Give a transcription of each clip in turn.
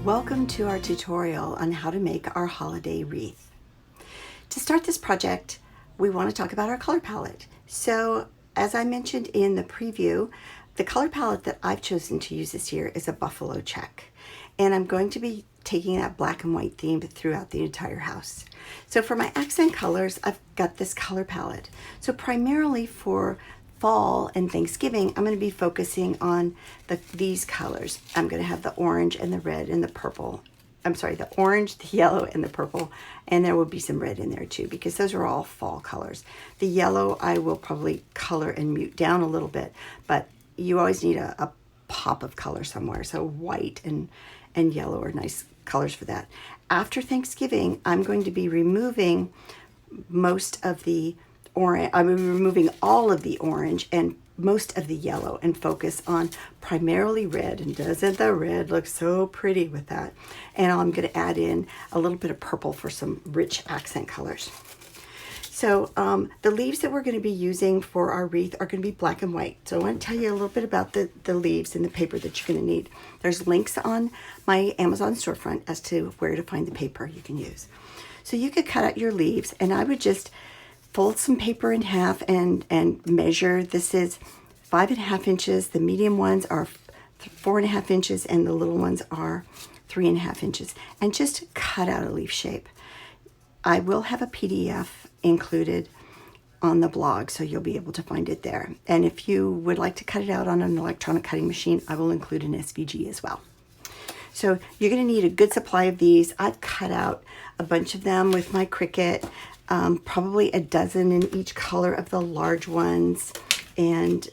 Welcome to our tutorial on how to make our holiday wreath. To start this project, we want to talk about our color palette. So as I mentioned in the preview, the color palette that I've chosen to use this year is a buffalo check. And I'm going to be taking that black and white theme throughout the entire house. So for my accent colors, I've got this color palette. So primarily for fall and Thanksgiving, I'm going to be focusing on these colors. I'm going to have the orange and the red and the purple. I'm sorry, the orange, the yellow, and the purple. And there will be some red in there too, because those are all fall colors. The yellow I will probably color and mute down a little bit, but you always need a pop of color somewhere. So white and yellow are nice colors for that. After Thanksgiving, I'm going to be removing most of the orange. I'm removing all of the orange and most of the yellow and focus on primarily red. And doesn't the red look so pretty with that? And I'm going to add in a little bit of purple for some rich accent colors. So the leaves that we're going to be using for our wreath are going to be black and white. So I want to tell you a little bit about the leaves and the paper that you're going to need. There's links on my Amazon storefront as to where to find the paper you can use. So you could cut out your leaves, and I would just fold some paper in half and measure. This is 5.5 inches. The medium ones are 4.5 inches, and the little ones are 3.5 inches. And just cut out a leaf shape. I will have a PDF included on the blog, so you'll be able to find it there. And if you would like to cut it out on an electronic cutting machine, I will include an SVG as well. So you're going to need a good supply of these. I've cut out a bunch of them with my Cricut. Probably a dozen in each color of the large ones, and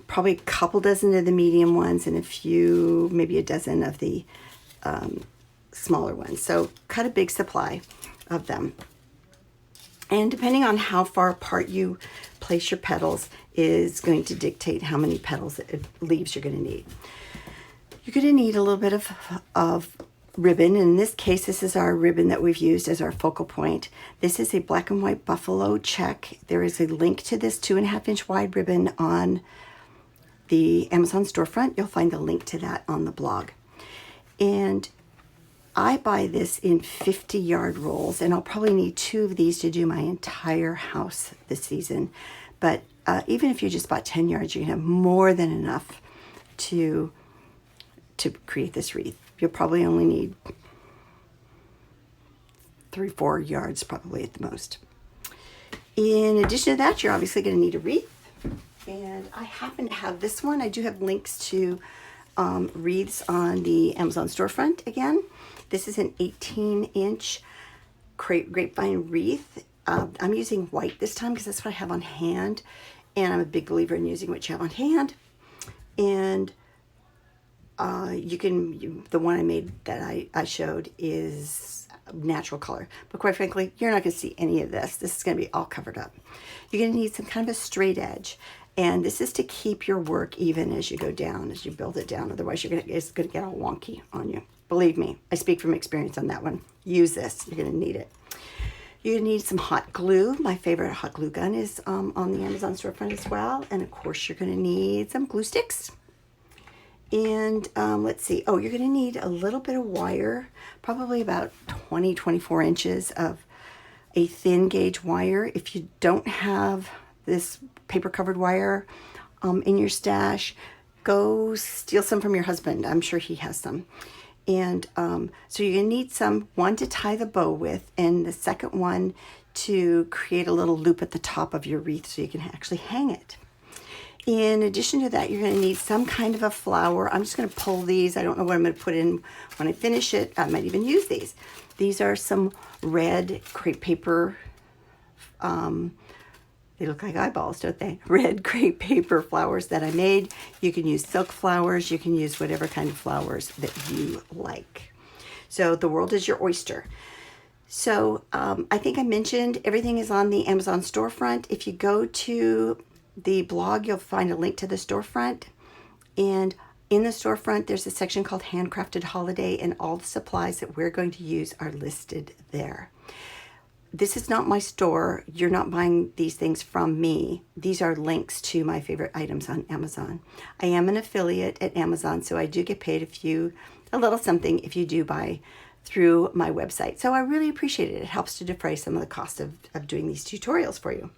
probably a couple dozen of the medium ones, and a few, maybe a dozen of the smaller ones. So cut a big supply of them. And depending on how far apart you place your petals is going to dictate how many petals, leaves you're going to need. You're going to need a little bit of ribbon. In this case, this is our ribbon that we've used as our focal point. This is a black and white buffalo check. There is a link to this 2.5 inch wide ribbon on the Amazon storefront. You'll find a link to that on the blog. And I buy this in 50-yard rolls, and I'll probably need 2 of these to do my entire house this season. But even if you just bought 10 yards, you can have more than enough to create this wreath. You'll probably only need 3-4 yards probably at the most. In addition to that, you're obviously going to need a wreath. And I happen to have this one. I do have links to wreaths on the Amazon storefront again. This is an 18-inch grapevine wreath. I'm using white this time because that's what I have on hand. And I'm a big believer in using what you have on hand. And the one I made that I showed is natural color, but quite frankly, you're not going to see any of this. This is going to be all covered up. You're going to need some kind of a straight edge, and this is to keep your work even as you go down, as you build it down. Otherwise, it's going to get all wonky on you. Believe me, I speak from experience on that one. Use this. You're going to need it. You're going to need some hot glue. My favorite hot glue gun is on the Amazon storefront as well. And of course, you're going to need some glue sticks. And let's see. Oh, you're going to need a little bit of wire, probably about 24 inches of a thin gauge wire. If you don't have this paper covered wire in your stash, go steal some from your husband. I'm sure he has some. And so you're going to need one to tie the bow with, and the second one to create a little loop at the top of your wreath so you can actually hang it. In addition to that, you're going to need some kind of a flower. I'm just going to pull these. I don't know what I'm going to put in when I finish it. I might even use these. These are some red crepe paper. They look like eyeballs, don't they? Red crepe paper flowers that I made. You can use silk flowers. You can use whatever kind of flowers that you like. So the world is your oyster. So I think I mentioned everything is on the Amazon storefront. If you go to the blog, you'll find a link to the storefront, and in the storefront there's a section called Handcrafted Holiday, and all the supplies that we're going to use are listed there. this is not my store. You're not buying these things from me. These are links to my favorite items on Amazon. I am an affiliate at Amazon, so I do get paid a little something if you do buy through my website. So I really appreciate it. It helps to defray some of the cost of doing these tutorials for you.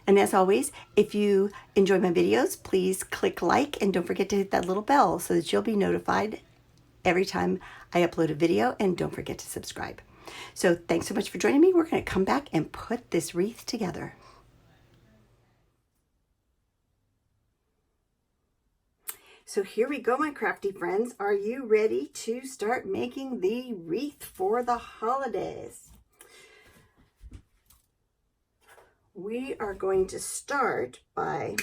And as always, if you enjoy my videos, please click like and don't forget to hit that little bell so that you'll be notified every time I upload a video, and don't forget to subscribe. So thanks so much for joining me. We're going to come back and put this wreath together. So here we go, my crafty friends. Are you ready to start making the wreath for the holidays? We are going to start by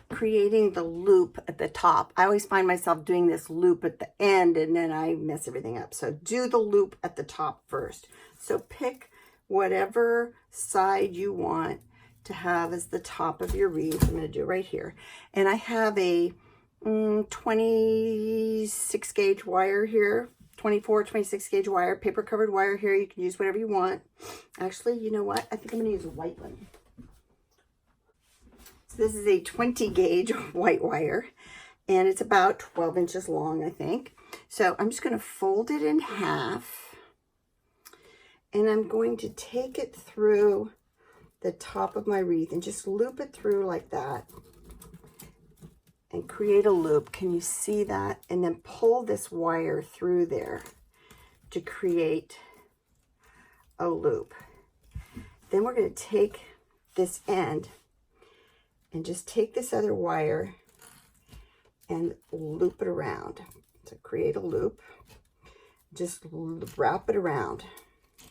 creating the loop at the top. I always find myself doing this loop at the end and then I mess everything up. So do the loop at the top first. So pick whatever side you want to have as the top of your wreath. I'm going to do it right here. And I have a 26 gauge wire here, 24, 26 gauge wire, paper covered wire here. You can use whatever you want. Actually, you know what? I think I'm going to use a white one. So this is a 20 gauge white wire, and it's about 12 inches long, I think. So I'm just going to fold it in half, and I'm going to take it through the top of my wreath and just loop it through like that and create a loop. Can you see that? And then pull this wire through there to create a loop. Then we're going to take this end and just take this other wire and loop it around. To create a loop, just wrap it around. I'm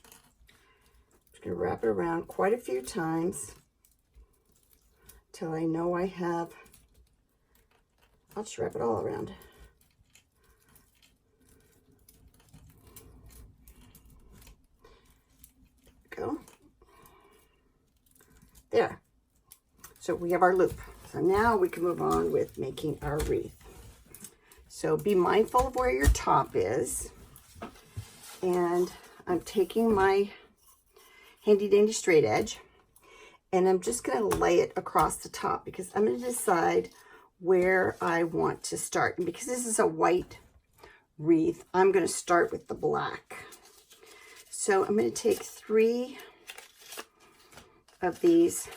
just going to wrap it around quite a few times till I know I have, I'll just wrap it all around. Go. There. So we have our loop. So now we can move on with making our wreath. So be mindful of where your top is. And I'm taking my handy dandy straight edge and I'm just going to lay it across the top because I'm going to decide where I want to start. And because this is a white wreath, I'm going to start with the black. So I'm going to take 3 of these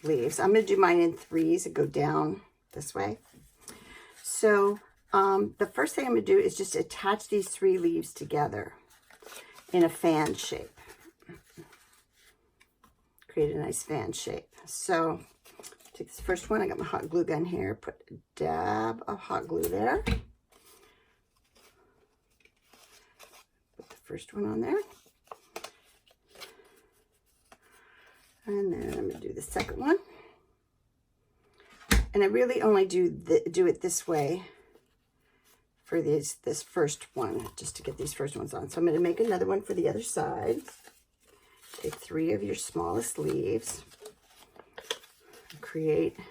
leaves. I'm going to do mine in 3s and go down this way. So the first thing I'm going to do is just attach these 3 leaves together in a fan shape. Create a nice fan shape. So take this first one. I got my hot glue gun here. Put a dab of hot glue there. Put the first one on there. And then I'm going to do the second one. And I really only do it this way for this first one, just to get these first ones on. So I'm going to make another one for the other side. Take 3 of your smallest leaves. Create a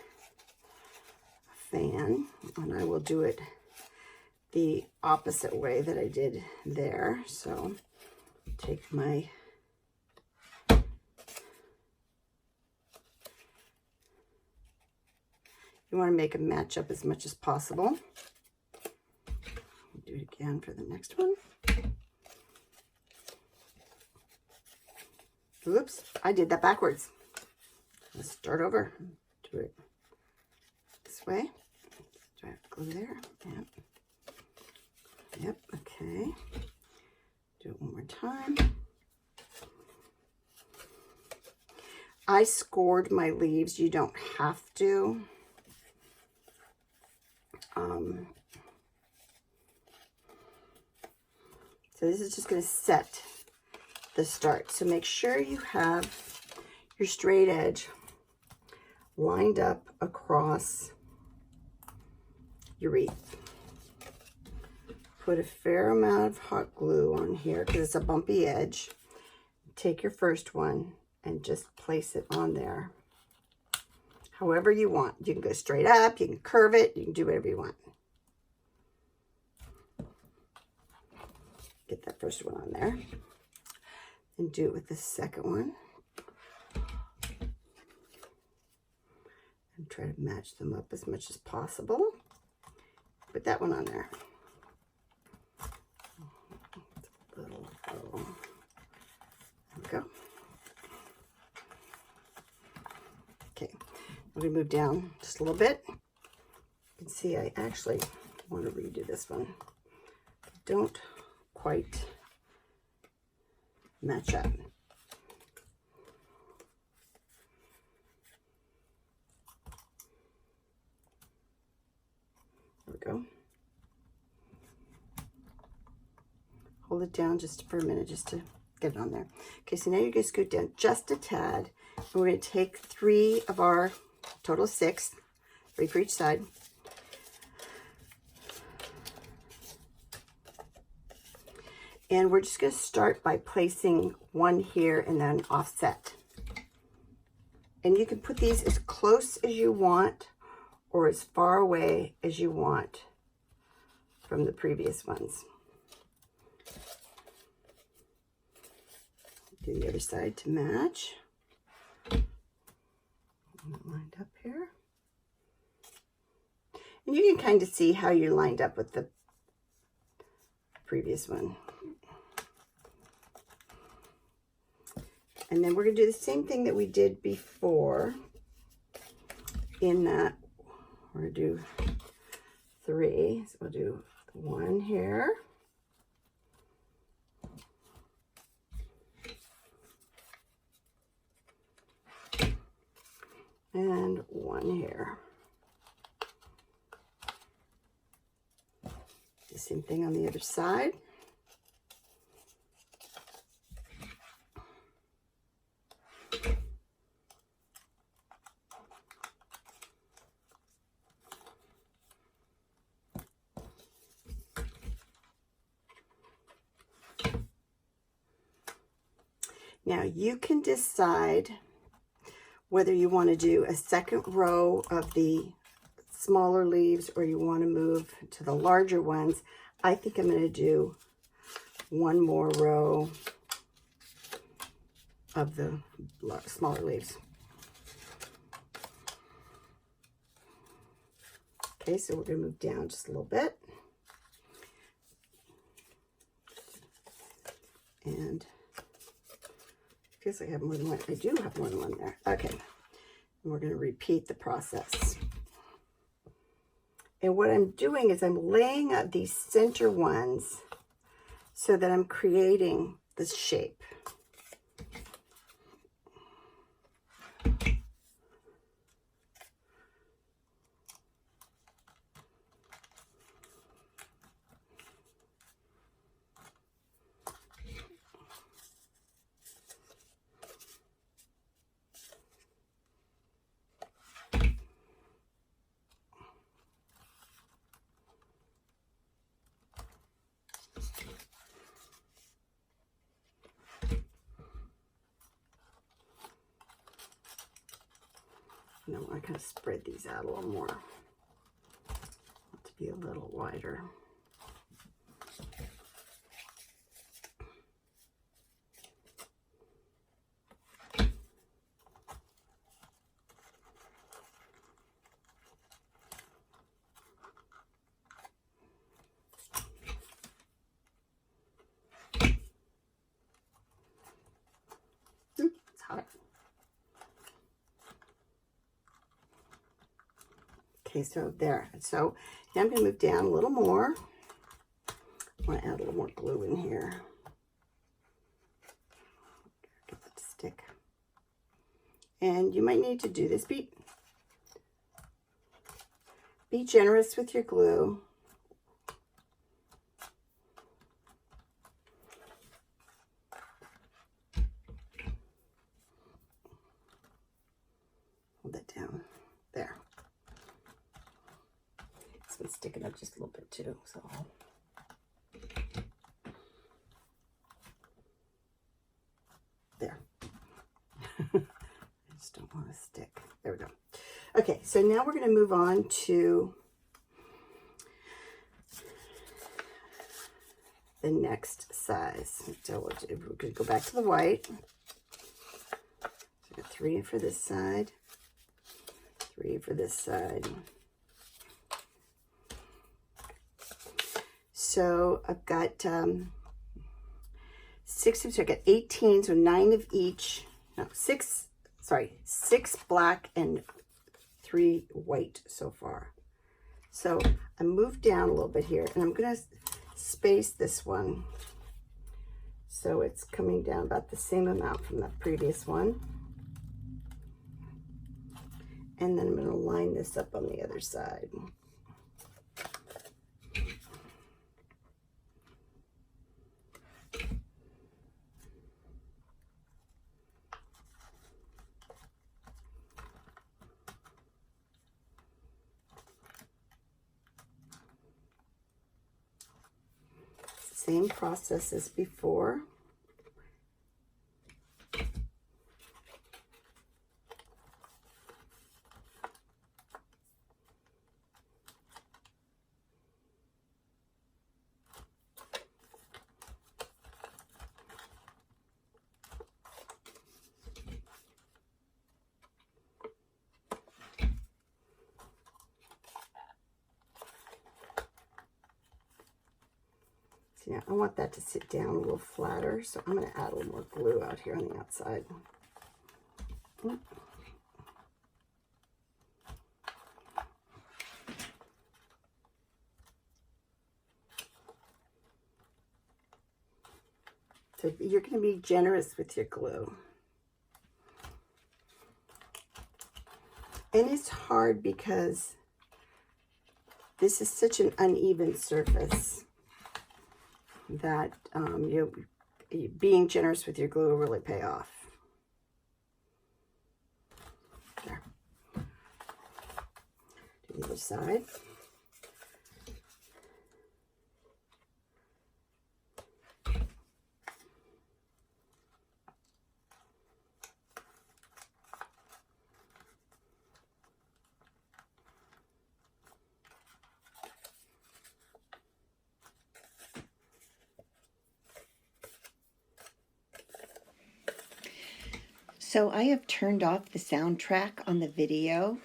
fan. And I will do it the opposite way that I did there. So take my you want to make them match up as much as possible. Do it again for the next one. Oops, I did that backwards. Let's start over. Do it this way. Try to glue there. Yep. Yep, okay. Do it one more time. I scored my leaves. You don't have to. So this is just going to set the start. So make sure you have your straight edge lined up across your wreath. Put a fair amount of hot glue on here because it's a bumpy edge. Take your first one and just place it on there. However you want. You can go straight up, you can curve it, you can do whatever you want. Get that first one on there. and do it with the second one. And try to match them up as much as possible. Put that one on there. Little bow. There we go. Okay, I'm going to move down just a little bit. You can see I actually want to redo this one. Don't quite match up. There we go. Hold it down just for a minute just to get it on there. Okay, so now you're going to scoot down just a tad. And we're going to take 3 of our total 6, 3 for each side. And we're just going to start by placing one here and then offset. And you can put these as close as you want or as far away as you want from the previous ones. Do the other side to match. Lined up here. And you can kind of see how you're lined up with the previous one. And then we're going to do the same thing that we did before. In that, we're going to do 3. So we'll do 1 here. And 1 here. The same thing on the other side. Now you can decide whether you want to do a second row of the smaller leaves or you want to move to the larger ones. I think I'm going to do 1 more row of the smaller leaves. Okay, so we're going to move down just a little bit. And feels like I have more than one. I do have more than one there. Okay. And we're going to repeat the process. And what I'm doing is I'm laying out these center ones so that I'm creating this shape. And I want to kind of spread these out a little more. To be a little wider. It's hot. Okay, so there. So now I'm going to move down a little more. I want to add a little more glue in here. Get that to stick. And you might need to do this. Be generous with your glue. Hold that down. There. This one's sticking up just a little bit too, so. There. I just don't want to stick. There we go. Okay, so now we're going to move on to the next size. So we're going to go back to the white. So I got 3 for this side, 3 for this side. So I've got 6 of, so I got 18, so 9 of each. No, 6 black and 3 white so far. So I moved down a little bit here, and I'm going to space this one so it's coming down about the same amount from the previous one. And then I'm going to line this up on the other side. Same process as before. Now I want that to sit down a little flatter, so I'm going to add a little more glue out here on the outside. So you're going to be generous with your glue. And it's hard because this is such an uneven surface that being generous with your glue will really pay off. There. Do the other side. So I have turned off the soundtrack on the video,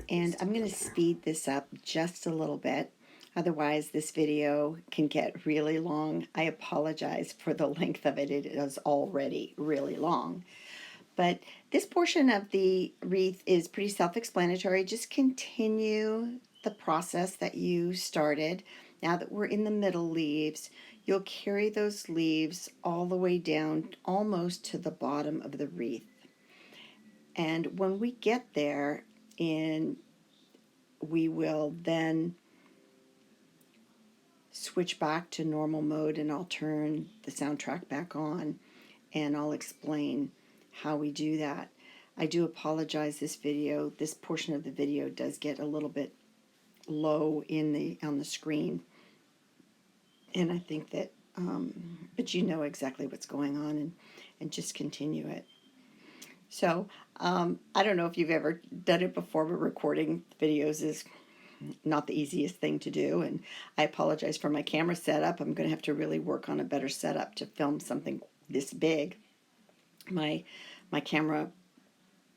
and I'm going to speed this up just a little bit. Otherwise, this video can get really long. I apologize for the length of it. It is already really long. But this portion of the wreath is pretty self-explanatory. Just continue the process that you started. Now that we're in the middle leaves, you'll carry those leaves all the way down almost to the bottom of the wreath. And when we get there, we will then switch back to normal mode, and I'll turn the soundtrack back on, and I'll explain how we do that. I do apologize, this portion of the video does get a little bit low on the screen. And I think that, but you know exactly what's going on, and just continue it. So I don't know if you've ever done it before, but recording videos is not the easiest thing to do. And I apologize for my camera setup. I'm going to have to really work on a better setup to film something this big. My camera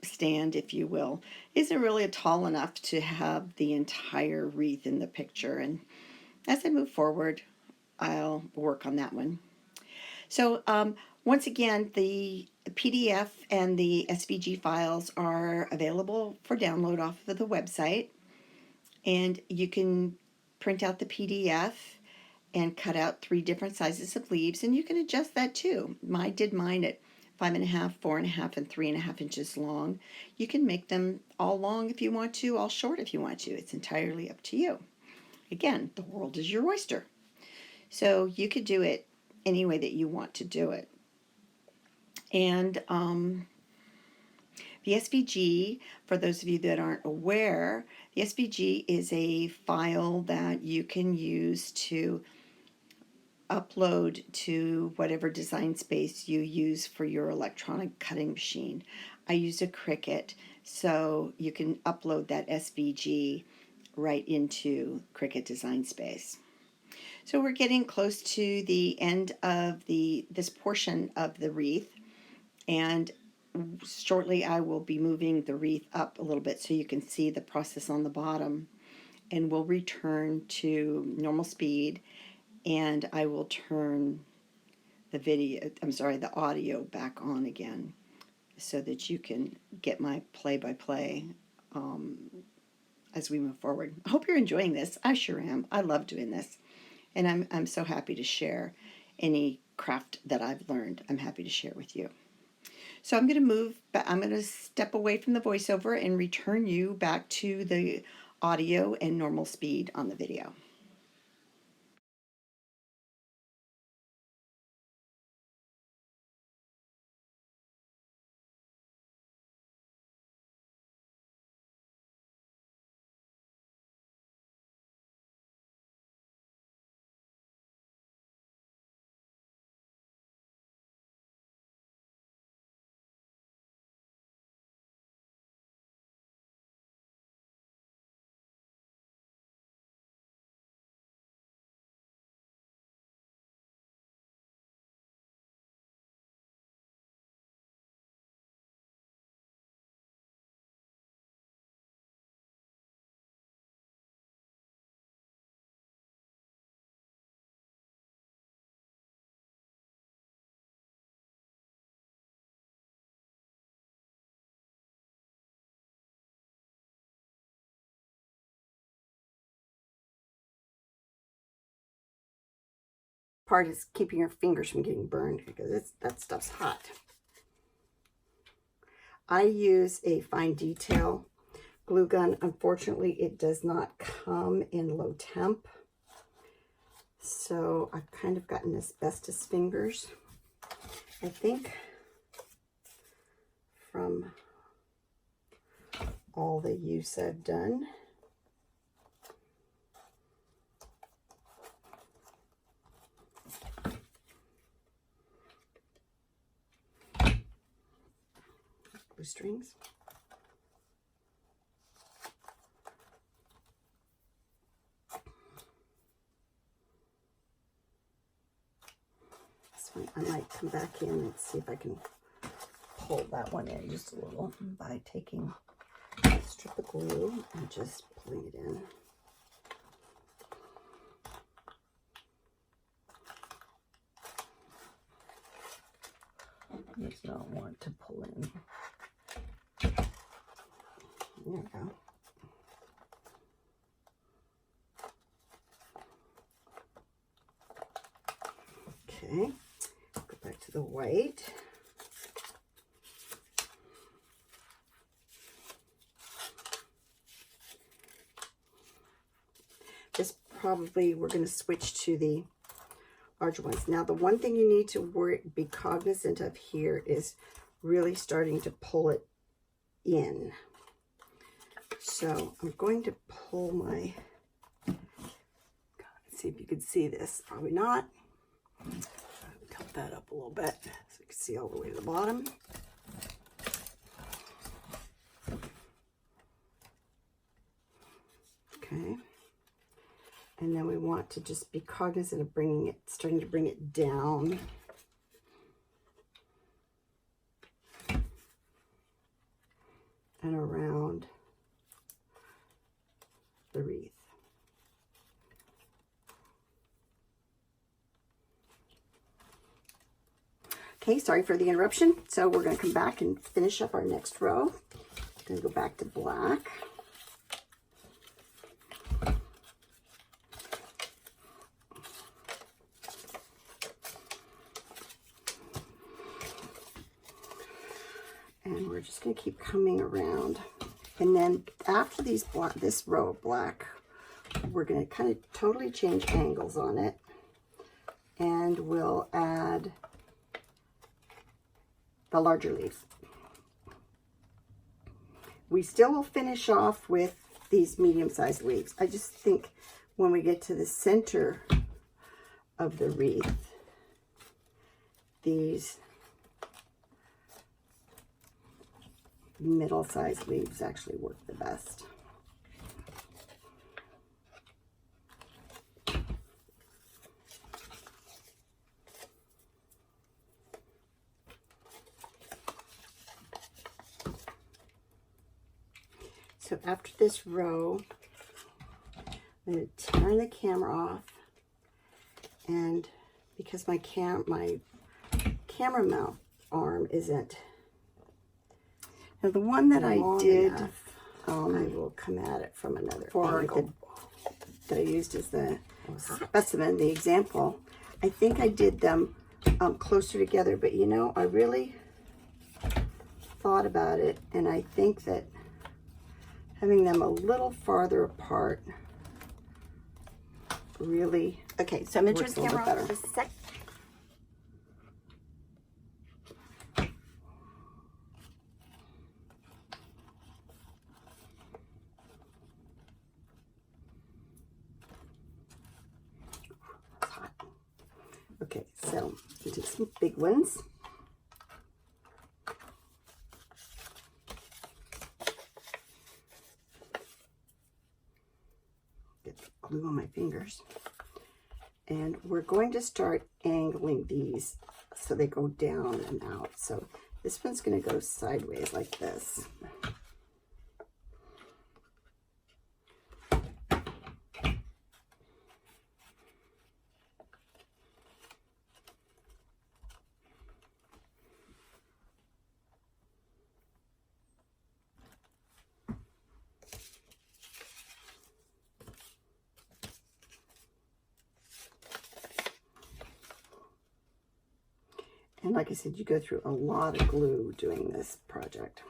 stand, if you will, isn't really tall enough to have the entire wreath in the picture. And as I move forward, I'll work on that one. So once again, the PDF and the SVG files are available for download off of the website, and you can print out the PDF and cut out 3 different sizes of leaves, and you can adjust that too. I did mine at 5.5, 4.5, and 3.5 inches long. You can make them all long if you want to, all short if you want to. It's entirely up to you. Again, the world is your oyster. So you could do it any way that you want to do it. And the SVG, for those of you that aren't aware, the SVG is a file that you can use to upload to whatever design space you use for your electronic cutting machine. I use a Cricut, so you can upload that SVG right into Cricut Design Space. So we're getting close to the end of this portion of the wreath, and shortly I will be moving the wreath up a little bit so you can see the process on the bottom, and we'll return to normal speed, and I will turn the audio back on again so that you can get my play-by-play as we move forward. I hope you're enjoying this. I sure am. I love doing this. And I'm so happy to share any craft that I've learned. I'm happy to share with you. So I'm going to step away from the voiceover and return you back to the audio and normal speed on the video. Part is keeping your fingers from getting burned because that stuff's hot. I use a fine detail glue gun. Unfortunately, it does not come in low temp. So I've kind of gotten asbestos fingers, I think, from all the use I've done. Glue strings. This one I might come back in and see if I can pull that one in just a little by taking a strip of glue and just pulling it in. It does not want to pull in. There we go. Okay, go back to the white. This probably, we're going to switch to the larger ones. Now, the one thing you need to be cognizant of here is really starting to pull it in. So I'm going to pull my, let's see if you can see this. Probably not. Tilt that up a little bit so you can see all the way to the bottom. Okay. And then we want to just be cognizant of starting to bring it down. And around the wreath. Okay, sorry for the interruption. So we're going to come back and finish up our next row. Going to go back to black. And we're just going to keep coming around. And then after this row of black, we're going to kind of totally change angles on it. And we'll add the larger leaves. We still will finish off with these medium-sized leaves. I just think when we get to the center of the wreath, these middle-sized leaves actually work the best. So after this row, I'm going to turn the camera off, and because my camera mount arm isn't, now the one that I did, I will come at it from another angle that I used as the specimen, the example. I think I did them closer together, but you know, I really thought about it, and I think that having them a little farther apart really Okay, so I'm going to turn the camera off for a sec. hot. Okay, so you take some big ones. Get the glue on my fingers. And we're going to start angling these so they go down and out. So this one's going to go sideways like this. And like I said, you go through a lot of glue doing this project.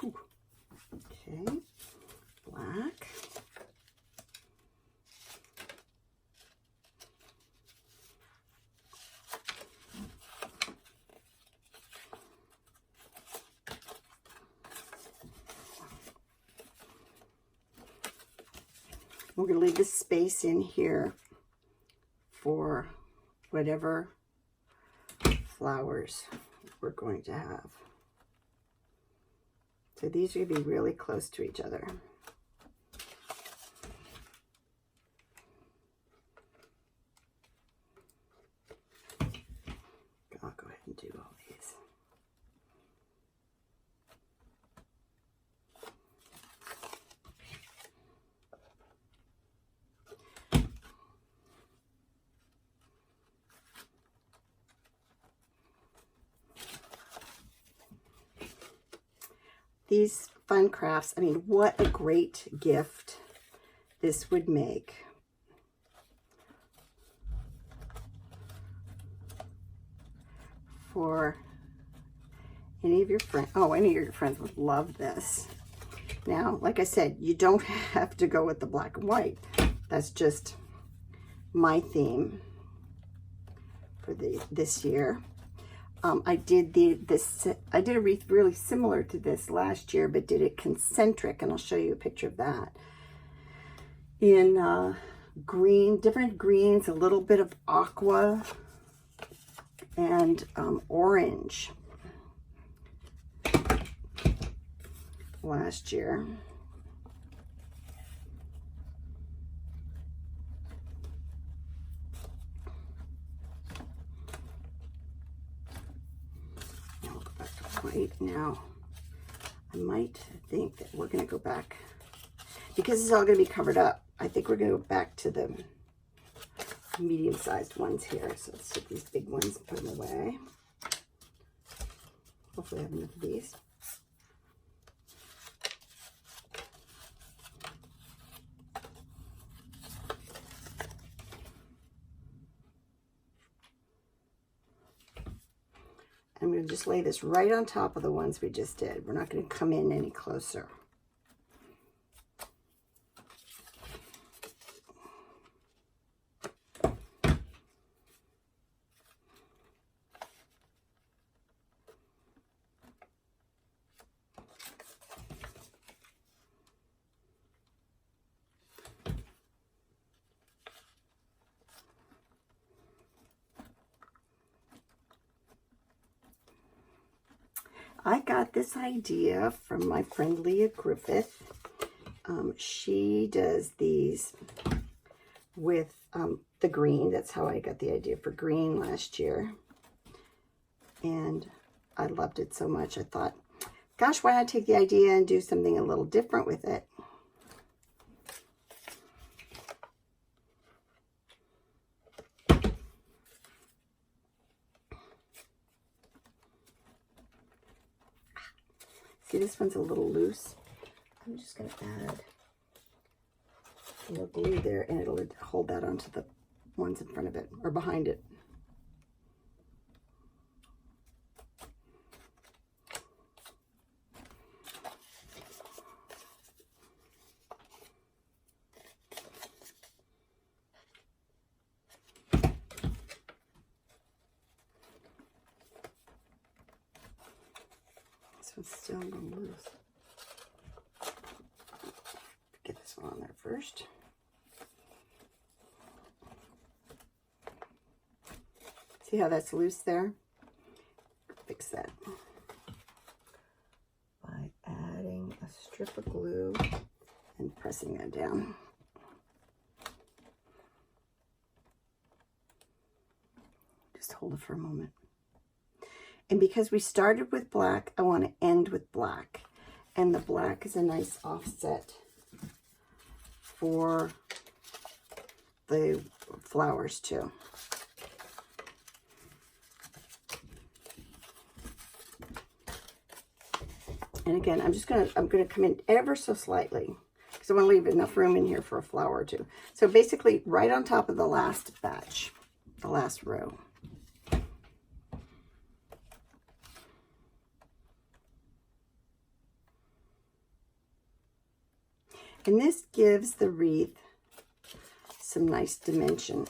Okay, black. We're going to leave this space in here for whatever flowers we're going to have. So these are going to be really close to each other. I'll go ahead and do all these. These fun crafts, I mean, what a great gift this would make. For any of your friends. Oh, any of your friends would love this. Now, like I said, you don't have to go with the black and white. That's just my theme for this year. I did a wreath really similar to this last year, but did it concentric, and I'll show you a picture of that. In green, different greens, a little bit of aqua, and orange last year. quite. Now, I might think that we're going to go back, because it's all going to be covered up. I think we're going to go back to the medium-sized ones here. So let's take these big ones and put them away. Hopefully I have enough of these. I'm going to just lay this right on top of the ones we just did. We're not going to come in any closer. I got this idea from my friend Leah Griffith. She does these with the green. That's how I got the idea for green last year. And I loved it so much. I thought, gosh, why not take the idea and do something a little different with it? See, this one's a little loose. I'm just going to add a little glue there, and it'll hold that onto the ones in front of it, or behind it. This one's still a little loose. Get this one on there first. See how that's loose there? Fix that by adding a strip of glue and pressing that down. Just hold it for a moment. And because we started with black, I want to end with black. And the black is a nice offset for the flowers too. And again, I'm gonna come in ever so slightly because I want to leave enough room in here for a flower or two. So basically right on top of the last batch, the last row. And this gives the wreath some nice dimension.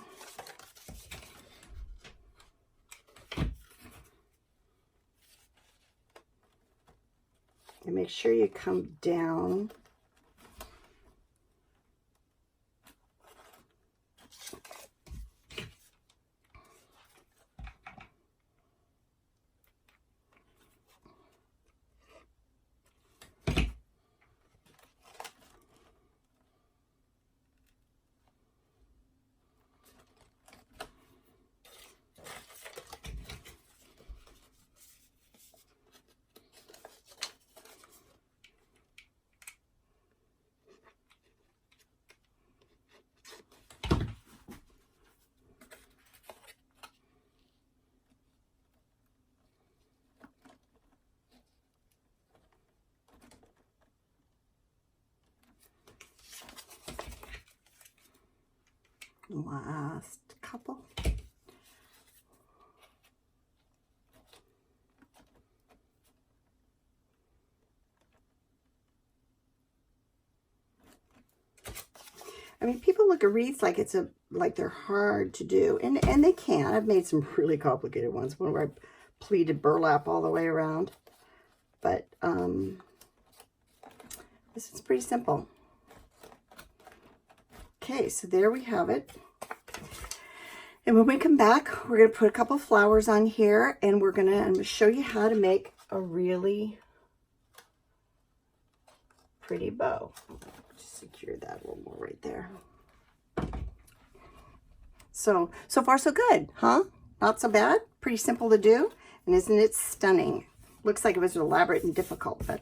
And make sure you come down . Last couple. I mean, people look at wreaths like like they're hard to do, and they can. I've made some really complicated ones, one where I pleated burlap all the way around, but this is pretty simple. Okay, so there we have it. And when we come back, we're going to put a couple flowers on here, and I'm going to show you how to make a really pretty bow. Just secure that a little more right there. So far so good, huh? Not so bad. Pretty simple to do. And isn't it stunning? looks like it was elaborate and difficult, but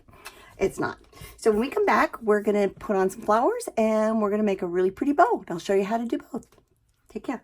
it's not. So when we come back, we're going to put on some flowers and we're going to make a really pretty bow. And I'll show you how to do both. Take care.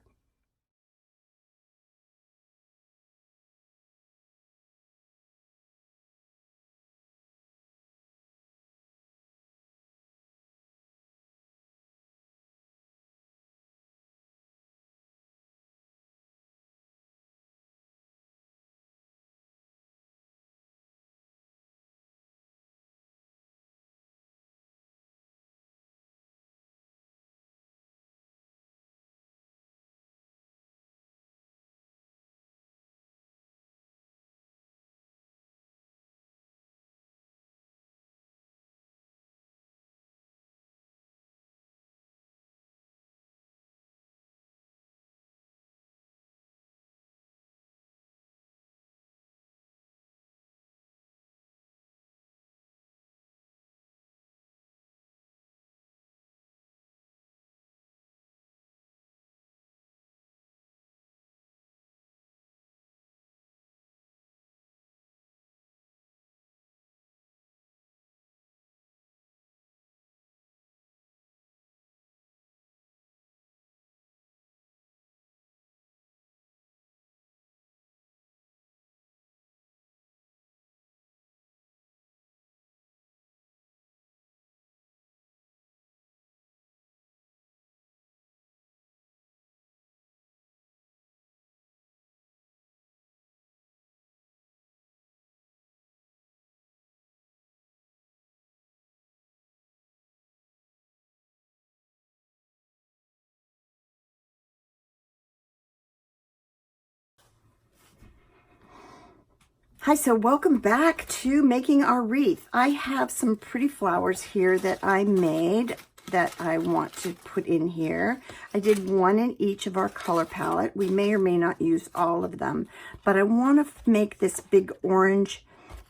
Hi, so welcome back to making our wreath. I have some pretty flowers here that I made that I want to put in here. I did one in each of our color palette. We may or may not use all of them, but I want to make this big orange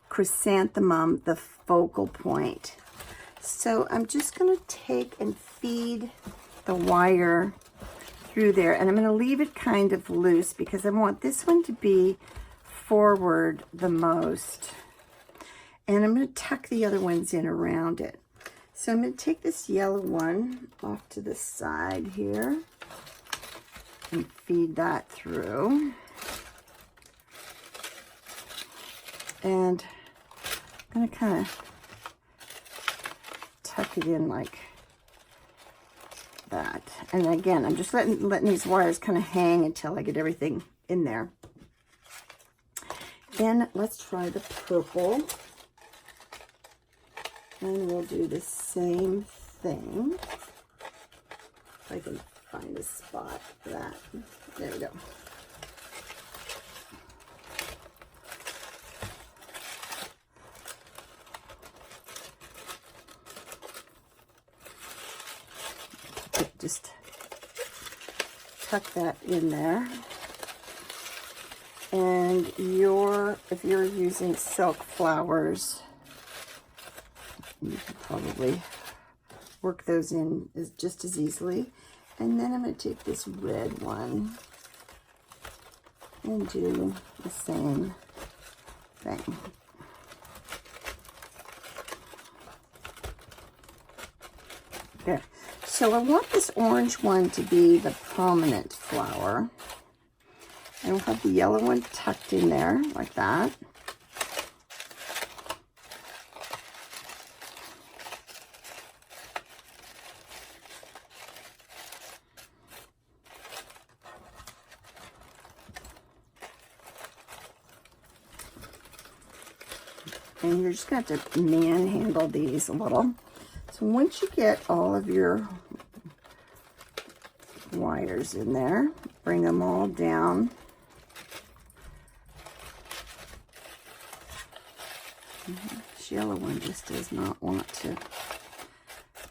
chrysanthemum the focal point. So I'm just going to take and feed the wire through there, and I'm going to leave it kind of loose because I want this one to be forward the most, and I'm going to tuck the other ones in around it. So I'm going to take this yellow one off to the side here and feed that through, and I'm going to kind of tuck it in like that. And again, I'm just letting these wires kind of hang until I get everything in there. Then let's try the purple, and we'll do the same thing. If I can find a spot for that. There we go. Just tuck that in there. And if you're using silk flowers, you can probably work those in just as easily. And then I'm going to take this red one and do the same thing. There. So I want this orange one to be the prominent flower. And we'll have the yellow one tucked in there like that. And you're just going to have to manhandle these a little. So once you get all of your wires in there, bring them all down. This yellow one just does not want to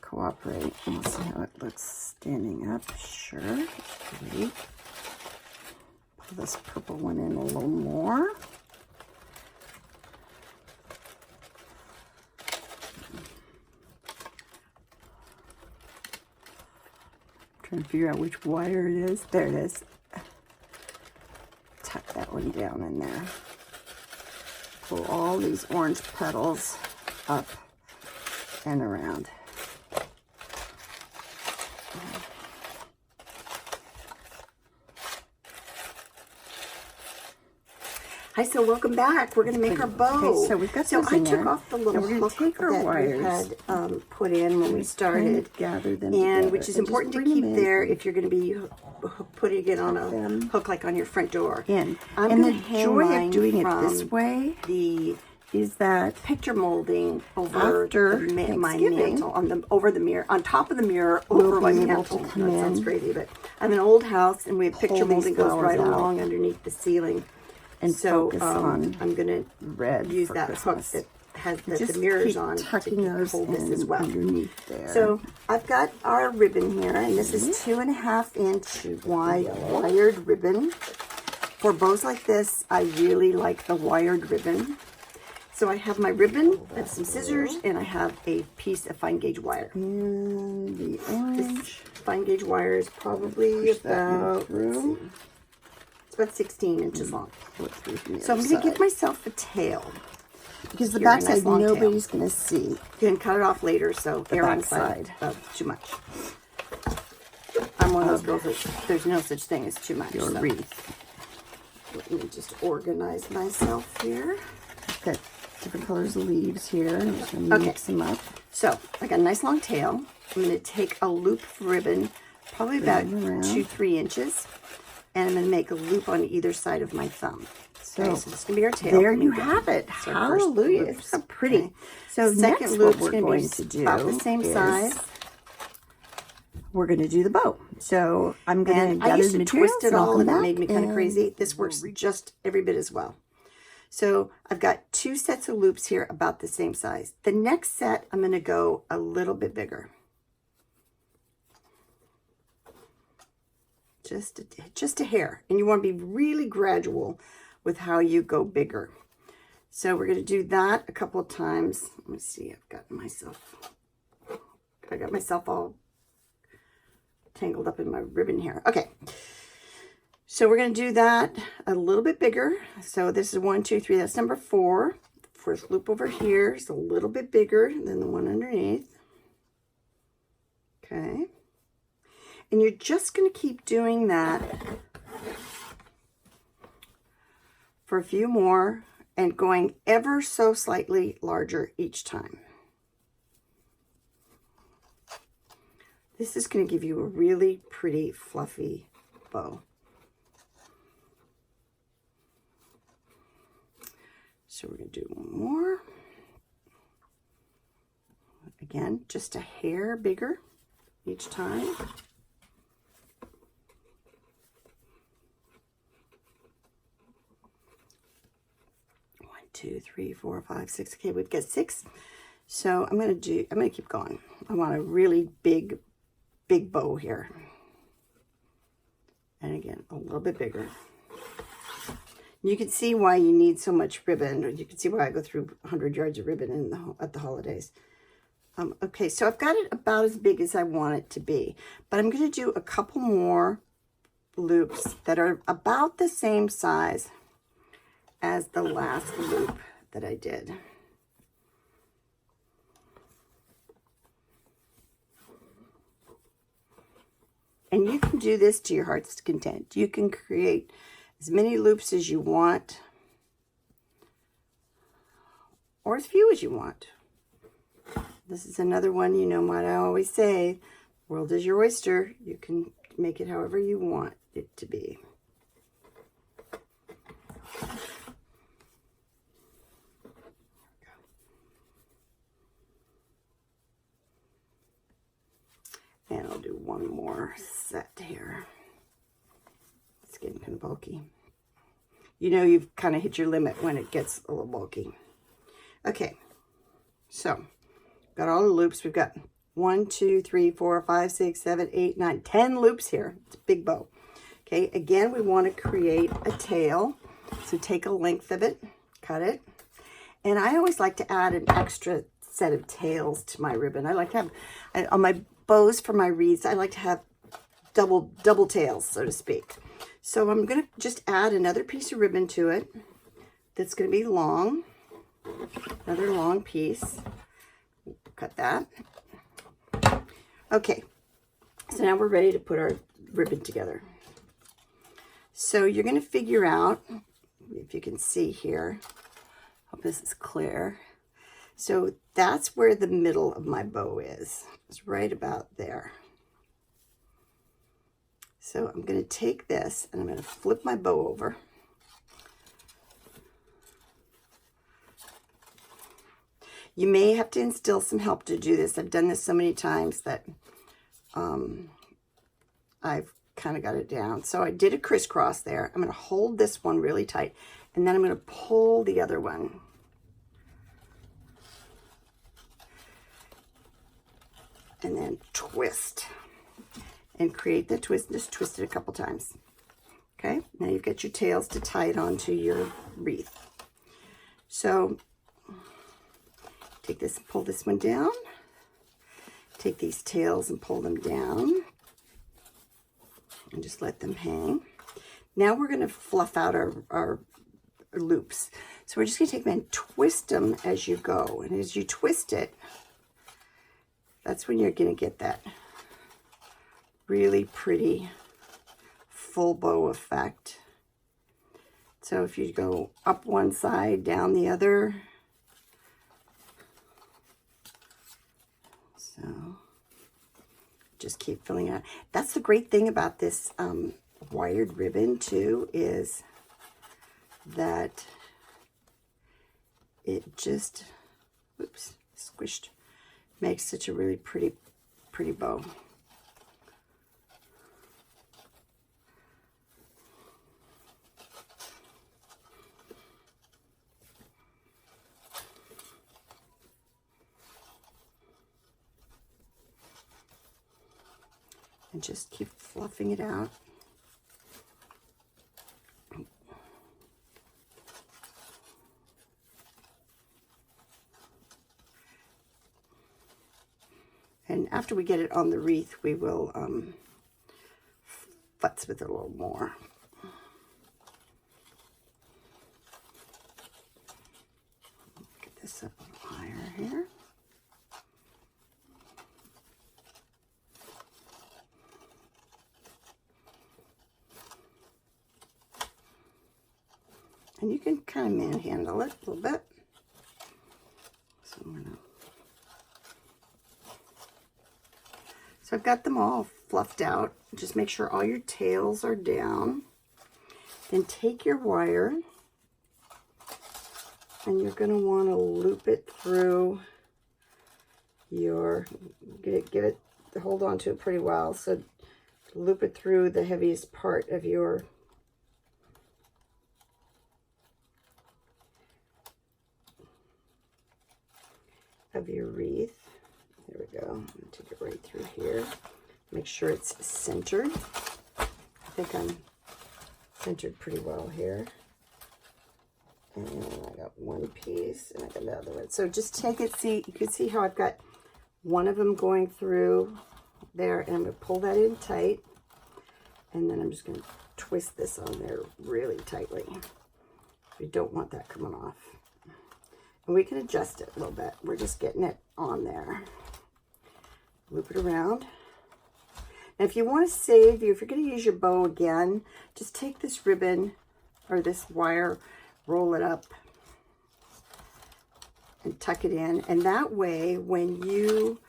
cooperate. We'll see how it looks standing up. Sure. Great. Pull this purple one in a little more. Trying to figure out which wire it is. There it is. Tuck that one down in there. pull all these orange petals up and around. Hi, so welcome back. We're going to make our bow. Okay, so we've got so those I in took there. off the little Now we're gonna hook take our that wires we had put in when we started, gather them and together which is and important to just bring keep them in. there if you're going to be putting it on a hook like on your front door. In. I'm And gonna the hang joy mine of doing it from this way is that picture molding over after my Thanksgiving, mantle over the mirror, on top of the mirror, we'll over my be able mantle. to come That sounds in, crazy, but I have an old house and we have picture pull these molding goes flowers right out along underneath the ceiling. and So focus on I'm gonna red use for that Christmas. hook that has the Just mirrors keep on tucking to those hold this in as well. underneath there. So I've got our ribbon here, and this is 2.5 inch wide wired ribbon. For bows like this, I really like the wired ribbon. So I have my ribbon, I have some scissors, and I have a piece of fine gauge wire. And the orange. Fine gauge wire is probably about, let's see, it's about 16 inches long. So I'm going to give myself a tail. Because the Here's a backside nice long tail. nobody's going to see. You can cut it off later, so The err on backside. side of too much. I'm one of those girls that there's no such thing as too much. Your So wreath. let me just organize myself here. Got different colors of leaves here. I'm just going to mix them up. So I got a nice long tail. I'm going to take a loop of ribbon, probably about around. 2-3 inches, and I'm going to make a loop on either side of my thumb. So, Okay, so this is going to be our tail. there you Maybe have it. that's our first Hallelujah. loop. It's so pretty. Okay. So Second next loop's what we're gonna going be to do about the same is size. we're going to do the bow. So I'm going And to I gather used the to materials twist it and I'll all, come and it back made me kind of and crazy. This works just every bit as well. So I've got 2 sets of loops here about the same size. The next set, I'm going to go a little bit bigger. Just a hair. And you want to be really gradual with how you go bigger. So we're going to do that a couple of times. Let me see. I got myself all tangled up in my ribbon here. Okay. So we're going to do that a little bit bigger. So this is 1, 2, 3. That's number 4. The first loop over here is a little bit bigger than the one underneath. Okay. And you're just going to keep doing that for a few more and going ever so slightly larger each time. This is going to give you a really pretty fluffy bow. So we're going to do one more. Again, just a hair bigger each time. 2, 3, 4, 5, 6. Okay, we've got 6. So I'm going to keep going. I want a really big bow here. And again, a little bit bigger. You can see why you need so much ribbon. You can see why I go through 100 yards of ribbon at the holidays. Okay, so I've got it about as big as I want it to be. But I'm going to do a couple more loops that are about the same size as the last loop that I did. And you can do this to your heart's content. You can create as many loops as you want, or as few as you want. This is another one, you know what I always say, world is your oyster. You can make it however you want it to be. And I'll do one more set here. It's getting kind of bulky. You know you've kind of hit your limit when it gets a little bulky. Okay, so got all the loops. We've got 1, 2, 3, 4, 5, 6, 7, 8, 9, 10 loops here. It's a big bow. Okay, again, we want to create a tail. So take a length of it, cut it. And I always like to add an extra set of tails to my ribbon. I like to have, on my bows for my wreaths, I like to have double tails, so to speak. So I'm going to just add another piece of ribbon to it that's going to be long. another long piece. Cut that. Okay, so now we're ready to put our ribbon together. So you're going to figure out, if you can see here, hope this is clear. So that's where the middle of my bow is. It's right about there. So I'm going to take this and I'm going to flip my bow over. You may have to instill some help to do this. I've done this so many times that I've kind of got it down. So I did a crisscross there. I'm going to hold this one really tight, and then I'm going to pull the other one. And then twist and create the twist. Just twist it a couple times. Okay, now you've got your tails to tie it onto your wreath. So take this and pull this one down. Take these tails and pull them down. And just let them hang. Now we're going to fluff out our loops. So we're just going to take them and twist them as you go. And as you twist it, that's when you're going to get that really pretty full bow effect. So if you go up one side, down the other. So just keep filling it out. That's the great thing about this wired ribbon too, is that it just, oops, squished, makes such a really pretty bow. And just keep fluffing it out. And after we get it on the wreath, we will futz with it a little more. Get this up a little higher here. And you can kind of manhandle it a little bit. So I've got them all fluffed out. Just make sure all your tails are down. Then take your wire and you're going to want to loop it through your, give it, hold on to it pretty well. So loop it through the heaviest part of your wreath. There we go. I'm going to take it right through here. Make sure it's centered. I think I'm centered pretty well here. And I got one piece and I got the other one. So just take it, see, you can see how I've got one of them going through there, and I'm going to pull that in tight. And then I'm just going to twist this on there really tightly. We don't want that coming off. And we can adjust it a little bit. We're just getting it on there. Loop it around. And if you want to save, if you're going to use your bow again, just take this ribbon or this wire, roll it up, and tuck it in. And that way, when you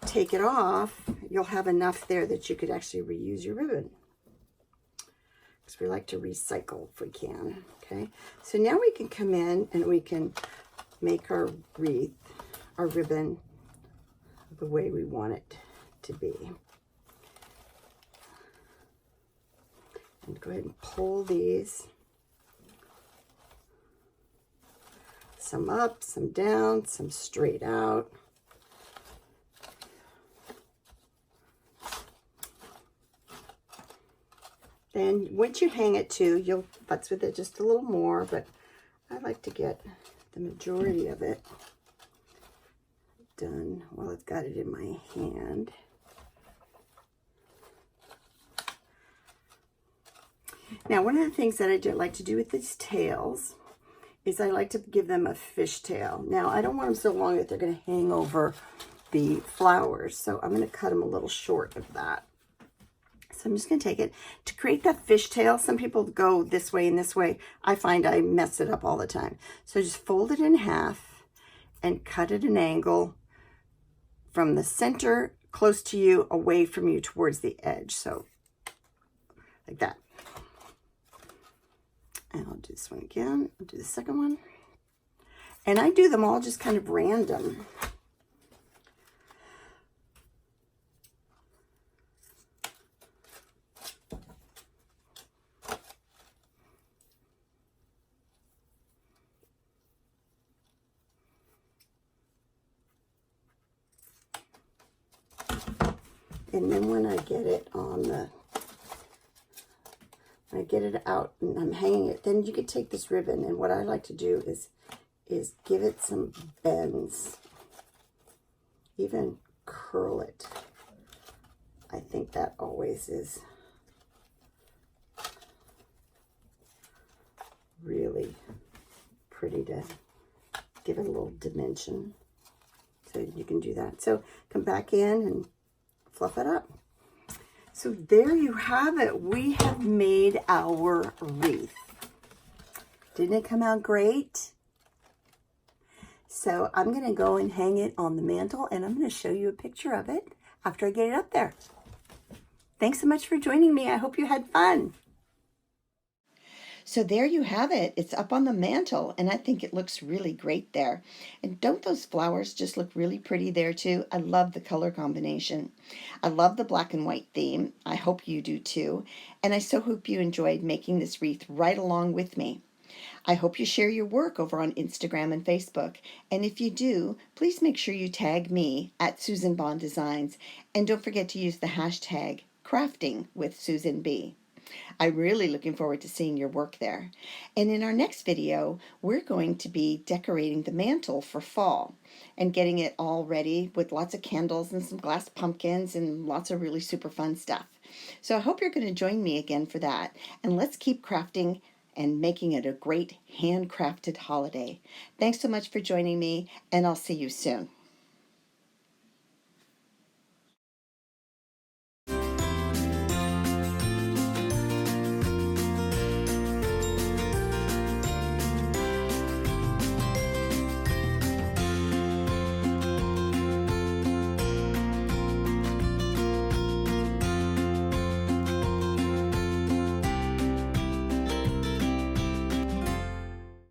take it off, you'll have enough there that you could actually reuse your ribbon. Because we like to recycle if we can. Okay, so now we can come in and we can make our wreath, our ribbon, the way we want it to be. And go ahead and pull these, some up, some down, some straight out. Then once you hang it too, you'll futz with it just a little more, but I like to get the majority of it done while I've got it in my hand. Now, one of the things that I like to do with these tails is I like to give them a fishtail. Now, I don't want them so long that they're going to hang over the flowers, so I'm going to cut them a little short of that. So I'm just going to take it. To create that fishtail, some people go this way and this way. I find I mess it up all the time. So just fold it in half and cut at an angle from the center close to you, away from you, towards the edge. So like that. And I'll do this one again. I'll do the second one. And I do them all just kind of random. And then when I get it on the, when I get it out and I'm hanging it, then you could take this ribbon, and what I like to do is give it some bends, even curl it. I think that always is really pretty to give it a little dimension. So you can do that. So come back in and fluff it up. So there you have it. We have made our wreath. Didn't it come out great? So I'm going to go and hang it on the mantle, and I'm going to show you a picture of it after I get it up there. Thanks so much for joining me. I hope you had fun. So there you have it. It's up on the mantle, and I think it looks really great there. And don't those flowers just look really pretty there too? I love the color combination. I love the black and white theme. I hope you do too. And I so hope you enjoyed making this wreath right along with me. I hope you share your work over on Instagram and Facebook. And if you do, please make sure you tag me at Susan Bonn Designs. And don't forget to use the hashtag crafting with Susan B. I'm really looking forward to seeing your work there. And in our next video, we're going to be decorating the mantle for fall and getting it all ready with lots of candles and some glass pumpkins and lots of really super fun stuff. So I hope you're going to join me again for that. And let's keep crafting and making it a great handcrafted holiday. Thanks so much for joining me, and I'll see you soon.